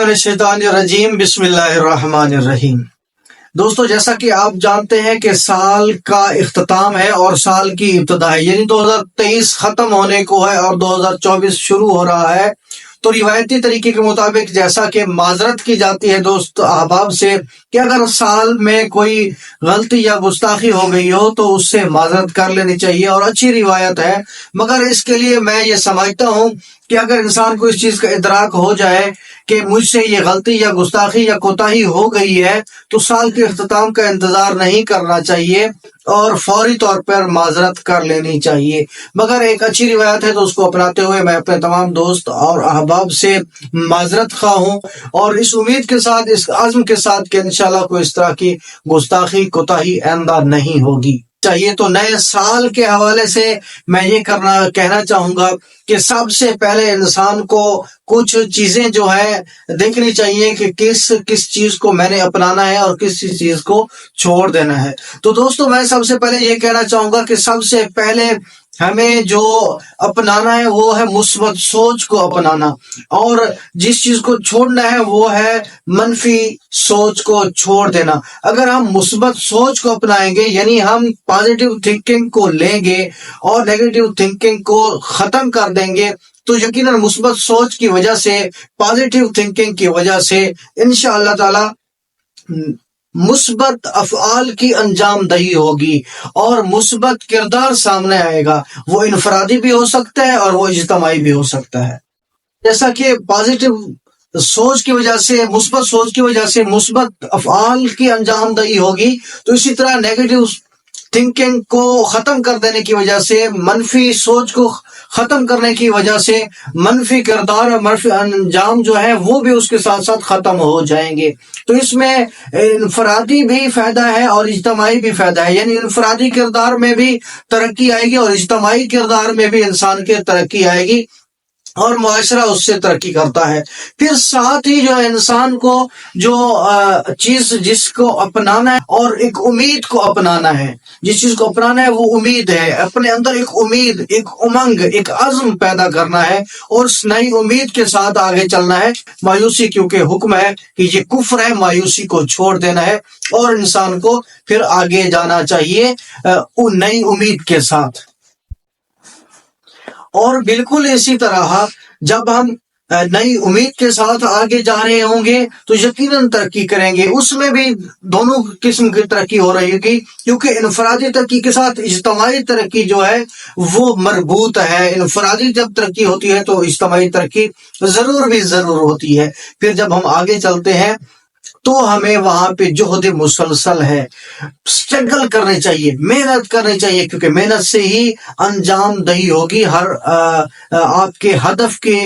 من الشیطان الرجیم بسم اللہ الرحمن الرحیم۔ دوستو، جیسا کہ آپ جانتے ہیں کہ سال کا اختتام ہے اور سال کی ابتدا ہے، یعنی 2023 ختم ہونے کو ہے اور 2024 شروع ہو رہا ہے۔ تو روایتی طریقے کے مطابق جیسا کہ معذرت کی جاتی ہے دوست احباب سے کہ اگر سال میں کوئی غلطی یا گستاخی ہو گئی ہو تو اس سے معذرت کر لینی چاہیے، اور اچھی روایت ہے۔ مگر اس کے لیے میں یہ سمجھتا ہوں کہ اگر انسان کو اس چیز کا ادراک ہو جائے کہ مجھ سے یہ غلطی یا گستاخی یا کوتاہی ہو گئی ہے تو سال کے اختتام کا انتظار نہیں کرنا چاہیے اور فوری طور پر معذرت کر لینی چاہیے۔ مگر ایک اچھی روایت ہے تو اس کو اپناتے ہوئے میں اپنے تمام دوست اور احباب سے معذرت خواہ ہوں، اور اس امید کے ساتھ، اس عزم کے ساتھ کہ انشاءاللہ کوئی اس طرح کی گستاخی کوتاہی آئندہ نہیں ہوگی چاہیے۔ تو نئے سال کے حوالے سے میں یہ کہنا چاہوں گا کہ سب سے پہلے انسان کو کچھ چیزیں جو ہے دیکھنی چاہیے کہ کس چیز کو میں نے اپنانا ہے اور کس چیز کو چھوڑ دینا ہے۔ تو دوستو، میں سب سے پہلے یہ کہنا چاہوں گا کہ سب سے پہلے ہمیں جو اپنانا ہے وہ ہے مثبت سوچ کو اپنانا، اور جس چیز کو چھوڑنا ہے وہ ہے منفی سوچ کو چھوڑ دینا۔ اگر ہم مثبت سوچ کو اپنائیں گے، یعنی ہم پازیٹیو تھنکنگ کو لیں گے اور نیگیٹو تھنکنگ کو ختم کر دیں گے، تو یقیناً مثبت سوچ کی وجہ سے، پازیٹیو تھنکنگ کی وجہ سے انشاءاللہ تعالی مثبت افعال کی انجام دہی ہوگی اور مثبت کردار سامنے آئے گا۔ وہ انفرادی بھی ہو سکتا ہے اور وہ اجتماعی بھی ہو سکتا ہے۔ جیسا کہ پازیٹیو سوچ کی وجہ سے، مثبت سوچ کی وجہ سے مثبت افعال کی انجام دہی ہوگی، تو اسی طرح نیگیٹو تھنکنگ کو ختم کر دینے کی وجہ سے، منفی سوچ کو ختم کرنے کی وجہ سے منفی کردار اور منفی انجام جو ہے وہ بھی اس کے ساتھ ساتھ ختم ہو جائیں گے۔ تو اس میں انفرادی بھی فائدہ ہے اور اجتماعی بھی فائدہ ہے، یعنی انفرادی کردار میں بھی ترقی آئے گی اور اجتماعی کردار میں بھی انسان کی ترقی آئے گی اور معاشرہ اس سے ترقی کرتا ہے۔ پھر ساتھ ہی جو انسان کو جو چیز جس کو اپنانا ہے اور ایک امید کو اپنانا ہے، جس چیز کو اپنانا ہے وہ امید ہے۔ اپنے اندر ایک امید، ایک امنگ، ایک عزم پیدا کرنا ہے اور اس نئی امید کے ساتھ آگے چلنا ہے۔ مایوسی کیونکہ حکم ہے کہ یہ کفر ہے، مایوسی کو چھوڑ دینا ہے اور انسان کو پھر آگے جانا چاہیے نئی امید کے ساتھ۔ اور بالکل اسی طرح جب ہم نئی امید کے ساتھ آگے جا رہے ہوں گے تو یقیناً ترقی کریں گے۔ اس میں بھی دونوں قسم کی ترقی ہو رہی ہوگی، کیونکہ انفرادی ترقی کے ساتھ اجتماعی ترقی جو ہے وہ مربوط ہے۔ انفرادی جب ترقی ہوتی ہے تو اجتماعی ترقی ضرور ہوتی ہے۔ پھر جب ہم آگے چلتے ہیں تو ہمیں وہاں پہ جہد مسلسل ہے، سٹرگل کرنے چاہیے، محنت کرنی چاہیے، کیونکہ محنت سے ہی انجام دہی ہوگی ہر آپ کے ہدف کے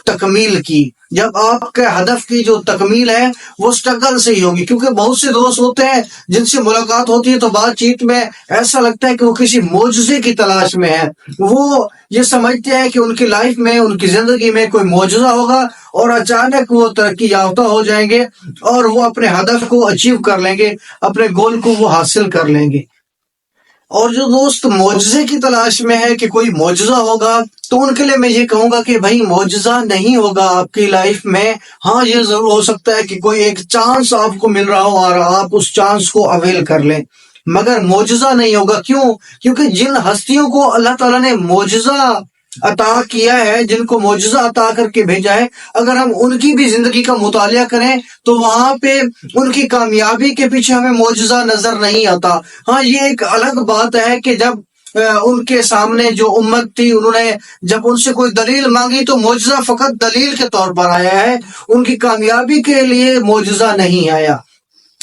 تکمیل کی۔ جب آپ کے ہدف کی جو تکمیل ہے وہ سٹرگل سے ہی ہوگی، کیونکہ بہت سے دوست ہوتے ہیں جن سے ملاقات ہوتی ہے تو بات چیت میں ایسا لگتا ہے کہ وہ کسی معجزے کی تلاش میں ہے۔ وہ یہ سمجھتے ہیں کہ ان کی لائف میں، ان کی زندگی میں کوئی معجزہ ہوگا اور اچانک وہ ترقی یافتہ ہو جائیں گے اور وہ اپنے ہدف کو اچیو کر لیں گے، اپنے گول کو وہ حاصل کر لیں گے۔ اور جو دوست معجزے کی تلاش میں ہے کہ کوئی معجزہ ہوگا، تو ان کے لیے میں یہ کہوں گا کہ بھائی معجزہ نہیں ہوگا آپ کی لائف میں۔ ہاں، یہ ضرور ہو سکتا ہے کہ کوئی ایک چانس آپ کو مل رہا ہو اور آپ اس چانس کو اویل کر لیں، مگر معجزہ نہیں ہوگا۔ کیوں؟ کیونکہ جن ہستیوں کو اللہ تعالیٰ نے معجزہ عطا کیا ہے، جن کو معجزہ عطا کر کے بھیجا ہے، اگر ہم ان کی بھی زندگی کا مطالعہ کریں تو وہاں پہ ان کی کامیابی کے پیچھے ہمیں معجزہ نظر نہیں آتا۔ ہاں، یہ ایک الگ بات ہے کہ جب ان کے سامنے جو امت تھی، انہوں نے جب ان سے کوئی دلیل مانگی تو معجزہ فقط دلیل کے طور پر آیا ہے، ان کی کامیابی کے لیے معجزہ نہیں آیا۔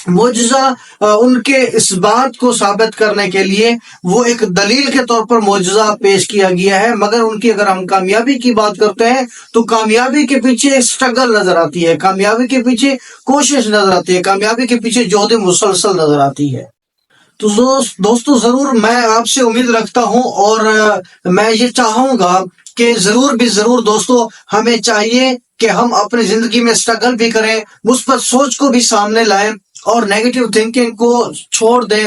معجزہ ان کے اس بات کو ثابت کرنے کے لیے وہ ایک دلیل کے طور پر معجزہ پیش کیا گیا ہے، مگر ان کی اگر ہم کامیابی کی بات کرتے ہیں تو کامیابی کے پیچھے سٹرگل نظر آتی ہے، کامیابی کے پیچھے کوشش نظر آتی ہے، کامیابی کے پیچھے جہد مسلسل نظر آتی ہے۔ تو دوستو، ضرور میں آپ سے امید رکھتا ہوں اور میں یہ چاہوں گا کہ ضرور دوستو، ہمیں چاہیے کہ ہم اپنی زندگی میں سٹرگل بھی کریں، مثبت سوچ کو بھی سامنے لائیں اور نیگیٹو تھنکنگ کو چھوڑ دیں،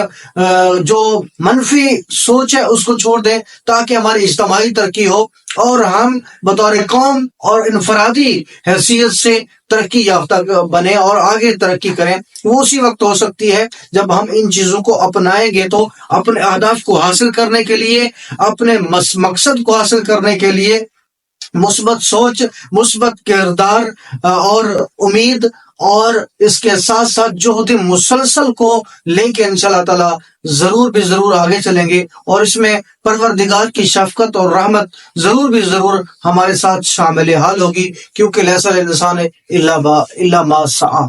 جو منفی سوچ ہے اس کو چھوڑ دیں، تاکہ ہماری اجتماعی ترقی ہو اور ہم بطور قوم اور انفرادی حیثیت سے ترقی یافتہ بنے اور آگے ترقی کریں۔ وہ اسی وقت ہو سکتی ہے جب ہم ان چیزوں کو اپنائیں گے، تو اپنے اہداف کو حاصل کرنے کے لیے، اپنے مقصد کو حاصل کرنے کے لیے مثبت سوچ، مثبت کردار اور امید، اور اس کے ساتھ ساتھ جہد مسلسل کو لے کے انشاءاللہ تعالی ضرور بھی ضرور آگے چلیں گے، اور اس میں پروردگار کی شفقت اور رحمت ضرور بھی ضرور ہمارے ساتھ شامل حال ہوگی، کیونکہ لیس الانسان الا ما سعی۔